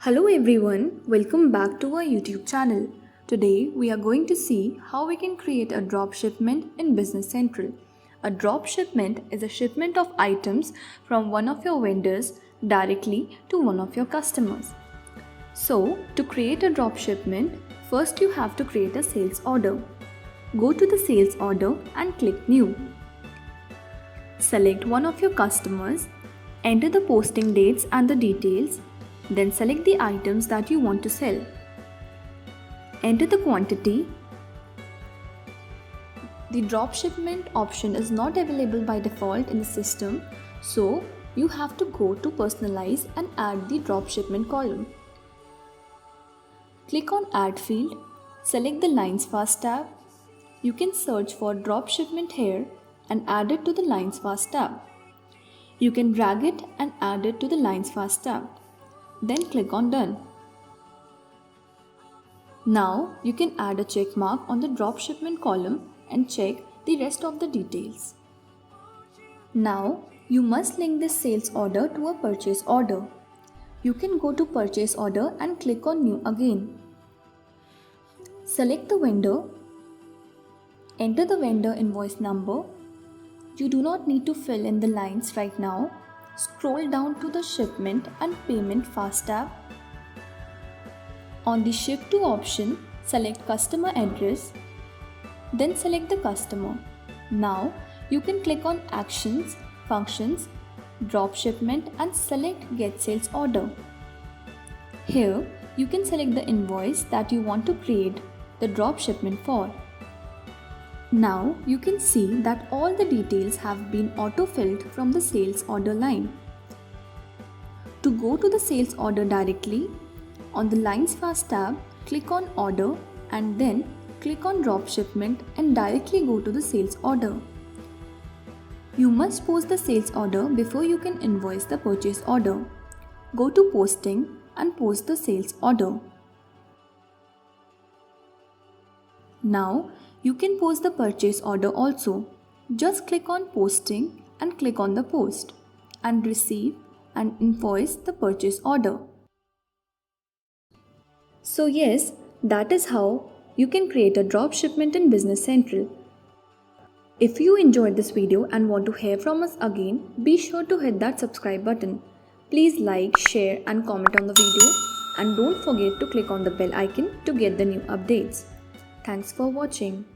Hello everyone, welcome back to our YouTube channel. Today we are going to see how we can create a drop shipment in Business Central. A drop shipment is a shipment of items from one of your vendors directly to one of your customers. So, to create a drop shipment, first you have to create a sales order. Go to the sales order and click New. Select one of your customers, enter the posting dates and the details. Then select the items that you want to sell. Enter the quantity. The drop shipment option is not available by default in the system, so you have to go to Personalize and add the drop shipment column. Click on Add field, select the Lines Fast tab. You can search for drop shipment here and add it to the Lines Fast tab. You can drag it and add it to the Lines Fast tab. Then click on Done. Now you can add a check mark on the drop shipment column and check the rest of the details. Now you must link this sales order to a purchase order. You can go to Purchase Order and click on New again. Select the vendor. Enter the vendor invoice number. You do not need to fill in the lines right now. Scroll down to the Shipment and Payment Fast tab. On the Ship to option, select Customer Address. Then select the customer. Now you can click on Actions, Functions, Drop Shipment and select Get Sales Order. Here you can select the invoice that you want to create the drop shipment for. Now you can see that all the details have been auto-filled from the sales order line. To go to the sales order directly, on the Lines Fast tab, click on Order and then click on Drop Shipment and directly go to the sales order. You must post the sales order before you can invoice the purchase order. Go to Posting and post the sales order. Now you can post the purchase order also. Just click on Posting and click on the Post and receive and invoice the purchase order. So yes, that is how you can create a drop shipment in Business Central. If you enjoyed this video and want to hear from us again, be sure to hit that subscribe button. Please like, share and comment on the video and don't forget to click on the bell icon to get the new updates. Thanks for watching.